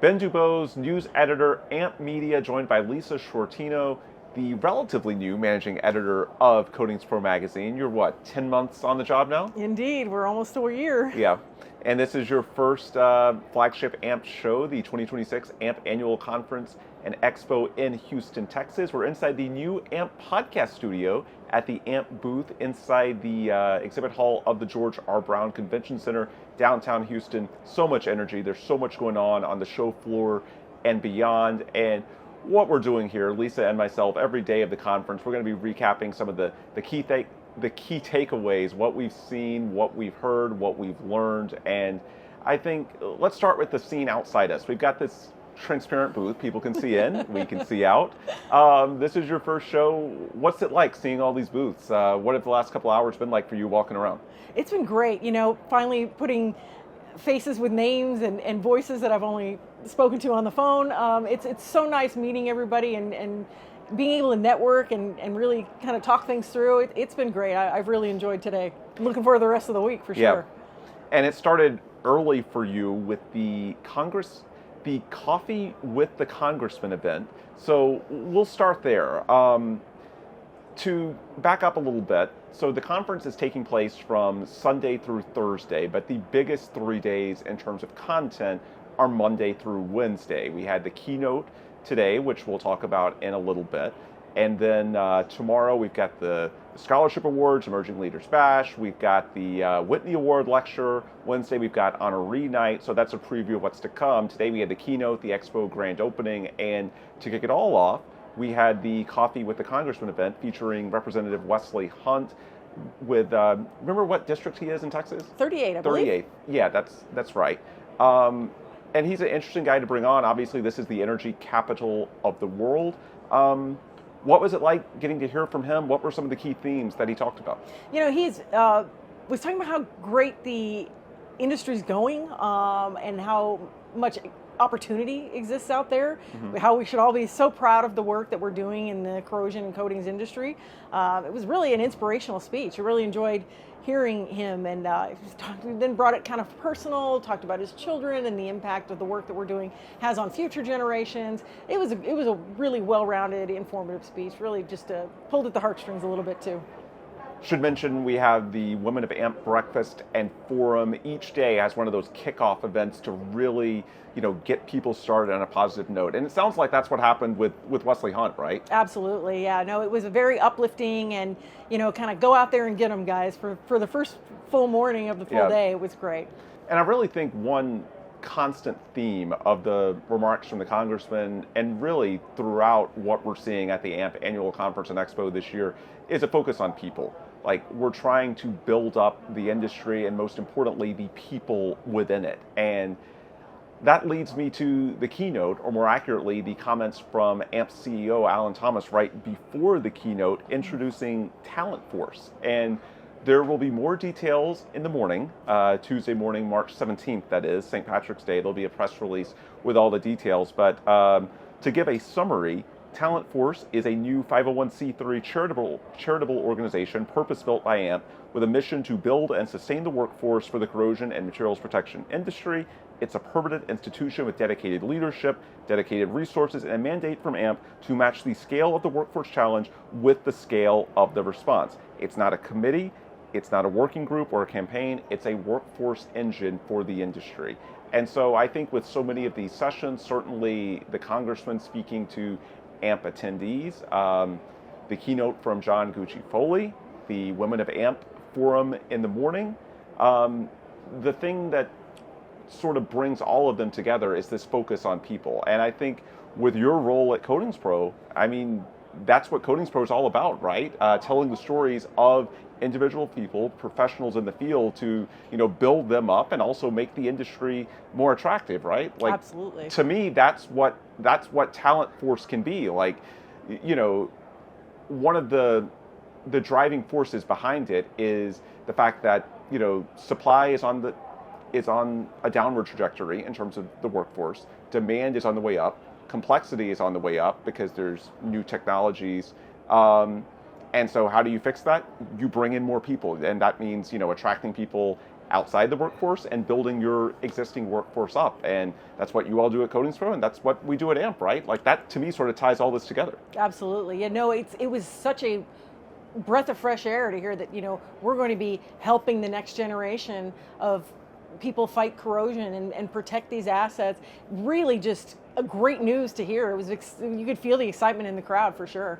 Ben DuBose, news editor, AMP Media, joined by Lisa Sciortino, the relatively new managing editor of Coatings Pro magazine. You're what, 10 months on the job now? Indeed, we're almost a year. Yeah. And this is your first flagship AMP show, the 2026 AMP Annual Conference and Expo in Houston, Texas. We're inside the new AMP podcast studio at the AMP booth inside the exhibit hall of the George R. Brown Convention Center, downtown Houston. So much energy. There's so much going on the show floor and beyond. And what we're doing here, Lisa and myself, every day of the conference, we're going to be recapping some of the key takeaways, what we've seen, what we've heard, what we've learned. And I think let's start with the scene outside us. We've got this transparent booth. People can see in, we can see out. This is your first show. What's it like seeing all these booths? What have the last couple hours been like for you walking around? It's been great, finally putting faces with names and voices that I've only spoken to on the phone. It's so nice meeting everybody and being able to network and really kind of talk things through. It's been great. I've really enjoyed today. I'm looking forward to the rest of the week for sure. Yeah. And it started early for you with the Coffee with the Congressman event. So we'll start there. To back up a little bit, so the conference is taking place from Sunday through Thursday, but the biggest 3 days in terms of content are Monday through Wednesday. We had the keynote today, which we'll talk about in a little bit. And then tomorrow we've got the Scholarship Awards, Emerging Leaders Bash. We've got the Whitney Award Lecture. Wednesday we've got Honoree Night. So that's a preview of what's to come. Today we had the keynote, the Expo grand opening. And to kick it all off, we had the Coffee with the Congressman event featuring Representative Wesley Hunt with, remember what district he is in Texas? 38, I believe. 38. Yeah, that's right. And he's an interesting guy to bring on. Obviously, this is the energy capital of the world. What was it like getting to hear from him? What were some of the key themes that he talked about? He's was talking about how great the industry's going and how much opportunity exists out there, how we should all be so proud of the work that we're doing in the corrosion and coatings industry. It was really an inspirational speech. I really enjoyed hearing him, and then brought it kind of personal, talked about his children and the impact of the work that we're doing has on future generations. It was a really well-rounded, informative speech, really just pulled at the heartstrings a little bit too. Should mention we have the Women of AMP Breakfast and Forum. Each day has one of those kickoff events to really, get people started on a positive note. And it sounds like that's what happened with Wesley Hunt, right? Absolutely, yeah. No, it was a very uplifting and, kind of go out there and get them, guys. For the first full morning of the full day, it was great. And I really think one constant theme of the remarks from the congressman and really throughout what we're seeing at the AMP Annual Conference and Expo this year is a focus on people. Like, we're trying to build up the industry and, most importantly, the people within it. And that leads me to the keynote, or more accurately, the comments from AMP CEO Alan Thomas right before the keynote introducing Talent Force. And there will be more details in the morning, Tuesday morning, March 17th, that is, St. Patrick's Day. There'll be a press release with all the details. But to give a summary, Talent Force is a new 501c3 charitable organization purpose-built by AMP with a mission to build and sustain the workforce for the corrosion and materials protection industry. It's a permanent institution with dedicated leadership, dedicated resources, and a mandate from AMP to match the scale of the workforce challenge with the scale of the response. It's not a committee, it's not a working group or a campaign, it's a workforce engine for the industry. And so I think with so many of these sessions, certainly the congressman speaking to AMP attendees, the keynote from John Gucci Foley, the Women of AMP Forum in the morning, the thing that sort of brings all of them together is this focus on people. And I think with your role at Coatings Pro, that's what Coatings Pro is all about, right? Telling the stories of individual people, professionals in the field to, build them up and also make the industry more attractive, right? Like, absolutely. To me, that's what Talent Force can be. Like, one of the driving forces behind it is the fact that, supply is on a downward trajectory in terms of the workforce. Demand is on the way up. Complexity is on the way up because there's new technologies. And so how do you fix that? You bring in more people. And that means, attracting people outside the workforce and building your existing workforce up. And that's what you all do at Coatings Pro, and that's what we do at AMP, right? Like that to me sort of ties all this together. Absolutely. It was such a breath of fresh air to hear that, we're going to be helping the next generation of people fight corrosion and protect these assets. Really just a great news to hear. You could feel the excitement in the crowd for sure.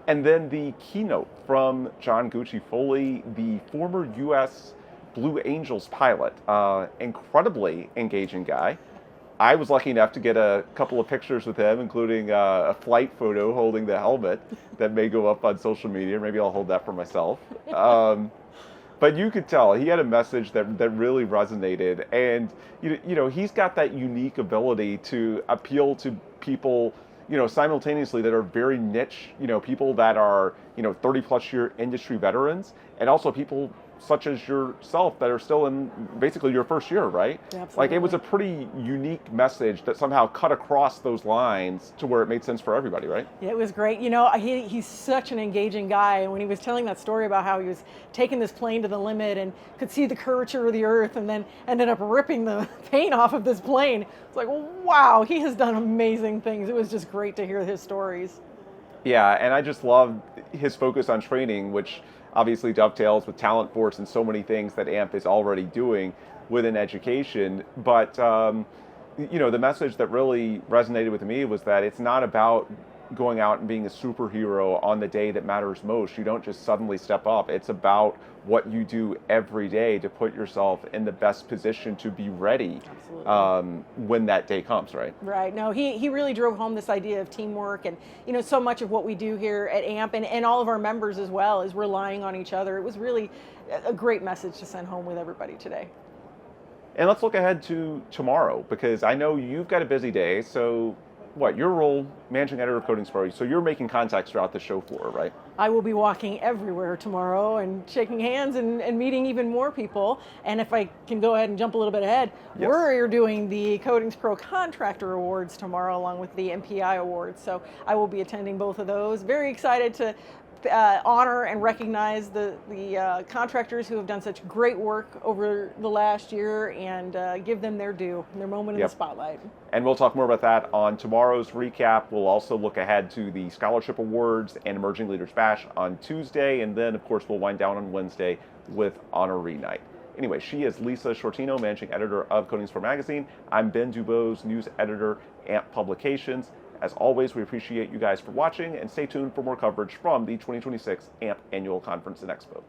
And then the keynote from John Gucci Foley, the former U.S. Blue Angels pilot, incredibly engaging guy. I was lucky enough to get a couple of pictures with him, including a flight photo holding the helmet that may go up on social media. Maybe I'll hold that for myself. But you could tell he had a message that really resonated. And, he's got that unique ability to appeal to people, simultaneously that are very niche, people that are, 30 plus year industry veterans, and also people such as yourself that are still in basically your first year, right? Absolutely. Like it was a pretty unique message that somehow cut across those lines to where it made sense for everybody, right? Yeah, it was great. He's such an engaging guy. And when he was telling that story about how he was taking this plane to the limit and could see the curvature of the earth and then ended up ripping the paint off of this plane, it's like, wow, he has done amazing things. It was just great to hear his stories. Yeah, and I just love his focus on training, which obviously dovetails with Talent Force and so many things that AMP is already doing within education. But, the message that really resonated with me was that it's not about going out and being a superhero on the day that matters most. You don't just suddenly step up. It's about what you do every day to put yourself in the best position to be ready when that day comes, right? Right. No, he really drove home this idea of teamwork, and so much of what we do here at AMP and all of our members as well is relying on each other. It was really a great message to send home with everybody today. And let's look ahead to tomorrow, because I know you've got a busy day. So your role, managing editor of Coatings Pro, so you're making contacts throughout the show floor, right? I will be walking everywhere tomorrow and shaking hands and meeting even more people. And if I can go ahead and jump a little bit ahead, yes, we're doing the Coatings Pro Contractor Awards tomorrow along with the MPI Awards. So I will be attending both of those. Very excited to honor and recognize the contractors who have done such great work over the last year and give them their due, their moment in the spotlight. And we'll talk more about that on tomorrow's recap. We'll also look ahead to the Scholarship Awards and Emerging Leaders Bash on Tuesday. And then, of course, we'll wind down on Wednesday with Honoree Night. Anyway, she is Lisa Sciortino, Managing Editor of Coatings Pro Magazine. I'm Ben DuBose, News Editor, AMP Publications. As always, we appreciate you guys for watching, and stay tuned for more coverage from the 2026 AMP Annual Conference and Expo.